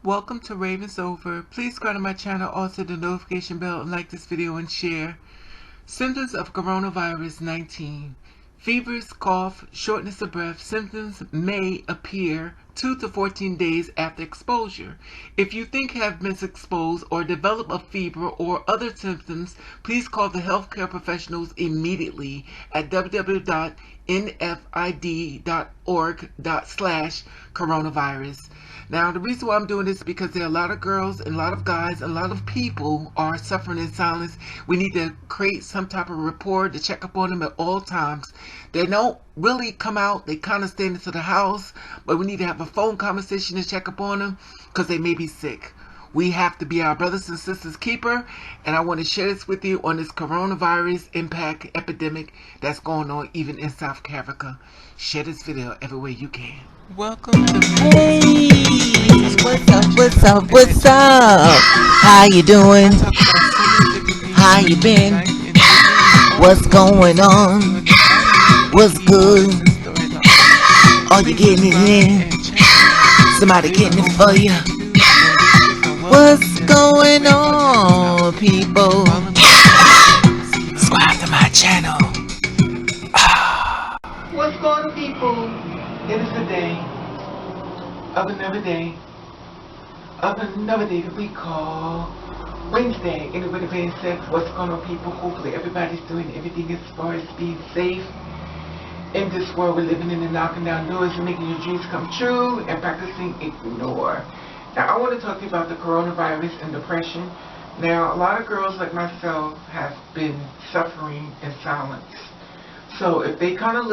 Welcome to Ravens Over. Please go to my channel, also the notification bell, and like this video and share. Symptoms of coronavirus 19. Fevers, cough, shortness of breath. Symptoms may appear 2 to 14 days after exposure. If you think you have been exposed or develop a fever or other symptoms, please call the healthcare professionals immediately at www.nfid.org/coronavirus. Now, the reason why I'm doing this is because there are a lot of girls and a lot of guys, and a lot of people are suffering in silence. We need to create some type of rapport to check up on them at all times. They don't really come out. They kind of stay into the house, but we need to have a phone conversation to check up on them because they may be sick. We have to be our brothers and sisters keeper, and I want to share this with you on this coronavirus impact epidemic that's going on even in South Africa. Share this video everywhere you can. Welcome to Hey, what's up? How you doing? How you been? What's going on? What's good? Are you getting it in? Somebody getting it for you? What's going on, people? Subscribe to my channel. What's going on, people? It is the day of another day that we call Wednesday. Anyway, being said, what's going on, people? Hopefully everybody's doing everything as far as being safe in this world we're living in, and knocking down doors and making your dreams come true and practicing ignore. Now, I want to talk to you about the coronavirus and depression. Now, a lot of girls like myself have been suffering in silence. So if they kind of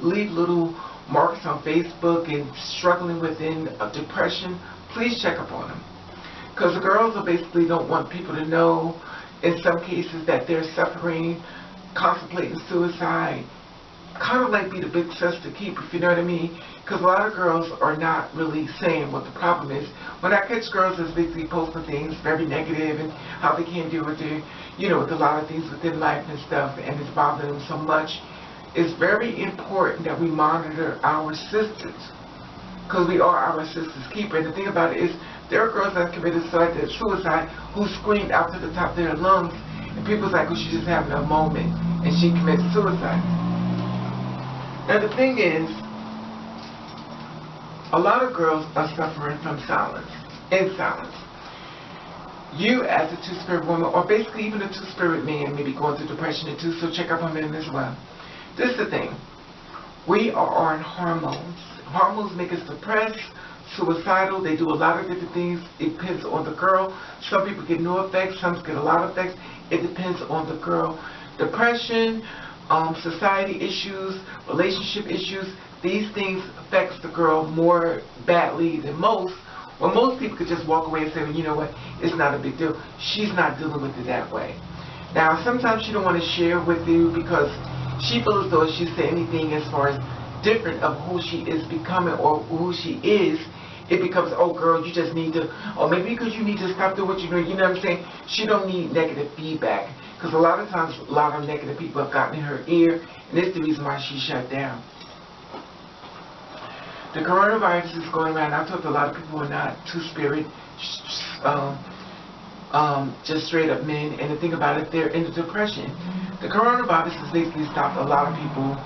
leave little marks on Facebook and struggling within depression, please check up on them. Because the girls basically don't want people to know, in some cases, that they're suffering, contemplating suicide, kind of like be the big sister keeper, if you know what I mean. Because a lot of girls are not really saying what the problem is. When I catch girls that's basically posting things very negative and how they can't deal with their, with a lot of things within life and stuff, and it's bothering them so much, it's very important that we monitor our sisters, because we are our sister's keeper. And the thing about it is, there are girls that committed suicide who screamed out to the top of their lungs, and people's like, oh, she's just having a moment, and she committed suicide. Now the thing is, a lot of girls are suffering from silence, in silence. You as a two-spirit woman, or basically even a two-spirit man, may be going through depression too, so check up on men as well. This is the thing. We are on hormones. Hormones make us depressed, suicidal. They do a lot of different things. It depends on the girl. Some people get no effects. Some get a lot of effects. It depends on the girl. Depression, society issues, relationship issues, these things affects the girl more badly than most. Well, most people could just walk away and say, well, you know what, it's not a big deal. She's not dealing with it that way. Now, sometimes she don't want to share with you because she feels as though if she said anything as far as different of who she is becoming or who she is, it becomes, oh girl, you just need to, or maybe because you need to stop doing what you're doing, you know what I'm saying? She don't need negative feedback, because a lot of times a lot of negative people have gotten in her ear, and it's the reason why she shut down. The coronavirus is going around. I've talked to a lot of people who are not two-spirit, just straight up men, and the thing about it, they're into depression. The coronavirus has basically stopped a lot of people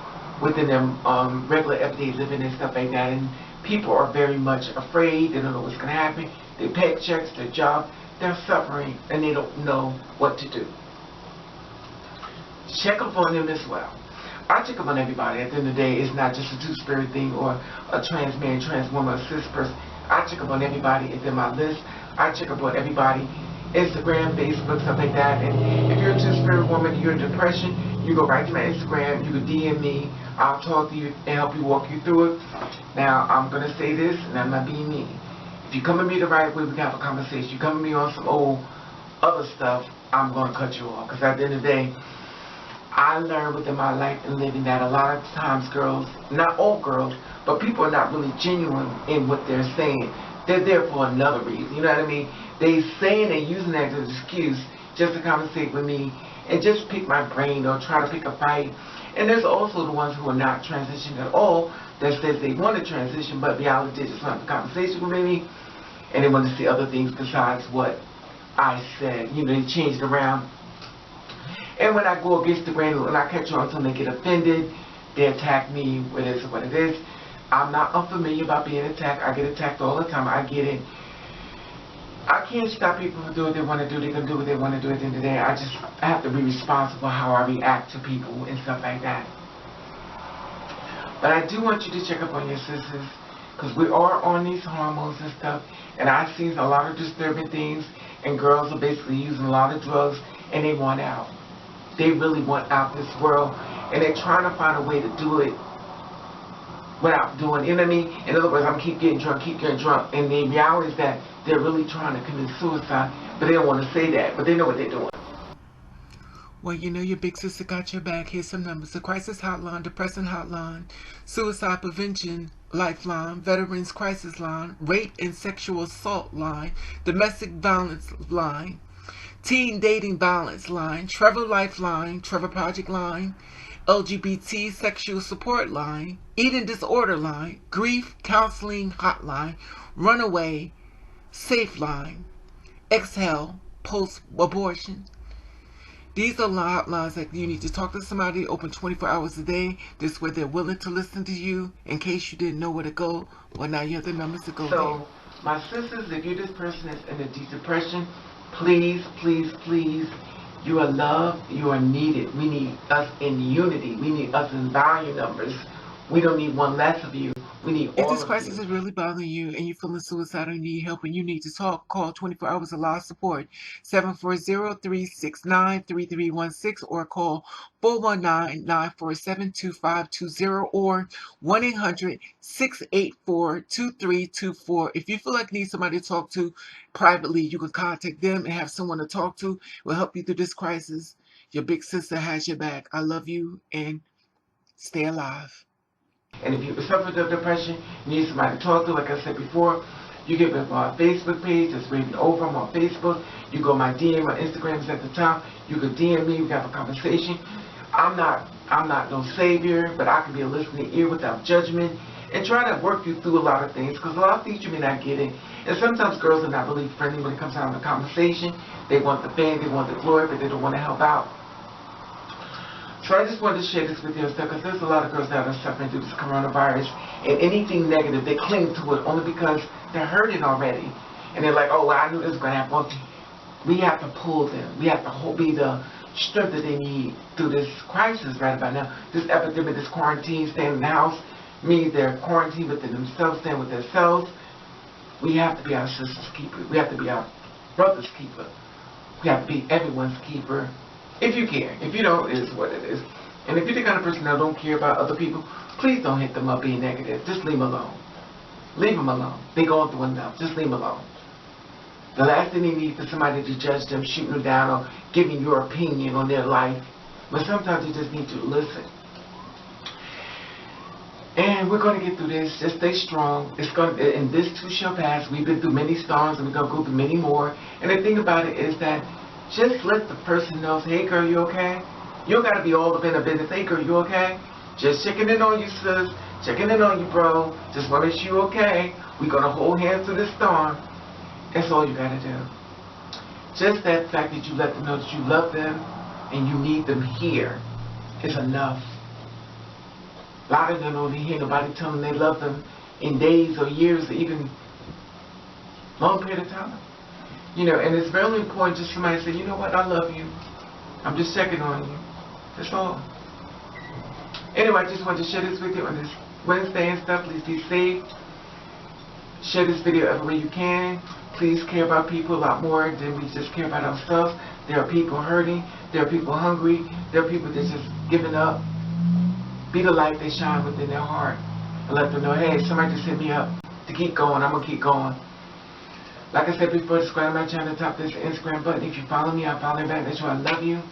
within them regular everyday living and stuff like that, and people are very much afraid. They don't know what's going to happen. They pay checks, their job, they're suffering, and they don't know what to do. Check up on them as well. I check up on everybody. At the end of the day, it's not just a two-spirit thing or a trans man, trans woman, a cis person. I check up on everybody. It's in my list. I check up on everybody. Instagram, Facebook, stuff like that. And if you're a two-spirit woman, you're in depression, you go right to my Instagram, you can DM me, I'll talk to you and help you walk you through it. Now, I'm going to say this, and I'm not being mean. If you come at me the right way, we can have a conversation. You come at me on some old other stuff, I'm going to cut you off. Because at the end of the day, I learned within my life and living that a lot of times girls, not all girls, but people are not really genuine in what they're saying. They're there for another reason, you know what I mean? They saying they're using that as an excuse just to conversate with me and just pick my brain or try to pick a fight. And there's also the ones who are not transitioning at all that says they want to transition, but reality just want the conversation with me. and they want to see other things besides what I said. You know, they changed around. And when I go against the grain, when I catch on to them, they get offended. They attack me, what it is or what it is. I'm not unfamiliar about being attacked. I get attacked all the time. I get it. I can't stop people from doing what they want to do. They can do what they want to do at the end of the day. I have to be responsible how I react to people and stuff like that. But I do want you to check up on your sisters, because we are on these hormones and stuff, and I've seen a lot of disturbing things, and girls are basically using a lot of drugs, and they want out. They really want out this world, and they're trying to find a way to do it without doing, you know what I mean? In other words, I'm keep getting drunk, and the reality is that they're really trying to commit suicide, but they don't want to say that, but they know what they're doing. Well, you know your big sister got your back. Here's some numbers. The Crisis Hotline, Depression Hotline, Suicide Prevention Lifeline, Veterans Crisis Line, Rape and Sexual Assault Line, Domestic Violence Line, Teen Dating Violence Line, Trevor Lifeline, Trevor Project Line, LGBT Sexual Support Line, Eating Disorder Line, Grief Counseling Hotline, Runaway Safe Line, Exhale Post-Abortion. These are hotlines that you need to talk to somebody, open 24 hours a day. This way they're willing to listen to you in case you didn't know where to go. Well, now you have the numbers to go So, there. my sisters, if you're this person that's in a deep depression, please, please, please, you are loved, you are needed. We need us in unity. We need us in volume numbers. We don't need one less of you. We need If all this of crisis you. is really bothering you and you're feeling suicidal and you need help and you need to talk, call 24 Hours of Live Support, 740-369-3316, or call 419-947-2520 or 1-800-684-2324. If you feel like you need somebody to talk to privately, you can contact them and have someone to talk to. Will help you through this crisis. Your big sister has your back. I love you and stay alive. And if you suffer from depression, you need somebody to talk to, like I said before, you get me on our Facebook page, that's Raven Over. I'm on Facebook. You go my DM, my Instagram is at the top. You can DM me, we can have a conversation. I'm not no savior, but I can be a listening ear without judgment and try to work you through a lot of things, because a lot of things you may not get in. And sometimes girls are not really friendly when it comes down to the conversation. They want the fame, they want the glory, but they don't want to help out. So I just wanted to share this with you and stuff, because there's a lot of girls that are suffering through this coronavirus, and anything negative, they cling to it only because they're hurting already. And they're like, oh, well, I knew this was going to happen. We have to pull them. We have to be the strength that they need through this crisis right about now. This epidemic, this quarantine, staying in the house, means they're quarantined within themselves, staying with themselves. We have to be our sister's keeper. We have to be our brother's keeper. We have to be everyone's keeper. If you care. If you don't, it is what it is. And if you're the kind of person that don't care about other people, please don't hit them up being negative. Just leave them alone. Leave them alone. They're going through enough. Just leave them alone. The last thing they need is for somebody to judge them, shooting them down, or giving your opinion on their life. But sometimes you just need to listen. And we're going to get through this. Just stay strong. And this too shall pass. We've been through many storms, and we're going to go through many more. And the thing about it is that just let the person know, hey girl, you okay? You don't got to be all up in the business. Hey girl, you okay? Just checking in on you, sis. Checking in on you, bro. Just want to make sure you okay. We're going to hold hands through this storm. That's all you got to do. Just that fact that you let them know that you love them and you need them here is enough. A lot of them don't hear nobody tell them they love them in days or years or even long period of time. You know, and it's really important just somebody to say, you know what, I love you. I'm just checking on you. That's all. Anyway, I just wanted to share this with you on this Wednesday and stuff. Please be safe. Share this video everywhere you can. Please care about people a lot more than we just care about ourselves. There are people hurting. There are people hungry. There are people that's just giving up. Be the light they shine within their heart. And let them know, hey, somebody just hit me up to keep going. I'm going to keep going. Like I said before, subscribe to my channel, tap this Instagram button. If you follow me, I'll follow you back. That's why I love you.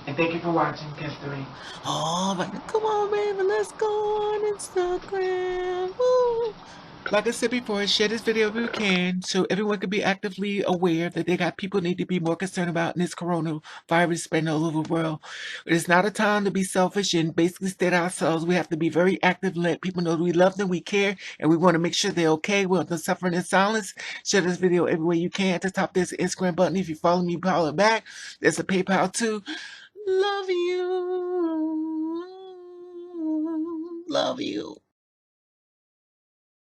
And thank you for watching. Catch the rain. All right, come on, baby, let's go on Instagram. Woo. Like I said before, share this video if you can so everyone can be actively aware that they got people need to be more concerned about in this coronavirus spreading all over the world. It is not a time to be selfish and basically stay to ourselves. We have to be very active and let people know that we love them, we care, and we want to make sure they're okay. We want them suffering in silence. Share this video everywhere you can. At the top, there's an Instagram button. If you follow me, follow it back. There's a PayPal too. Love you. Love you.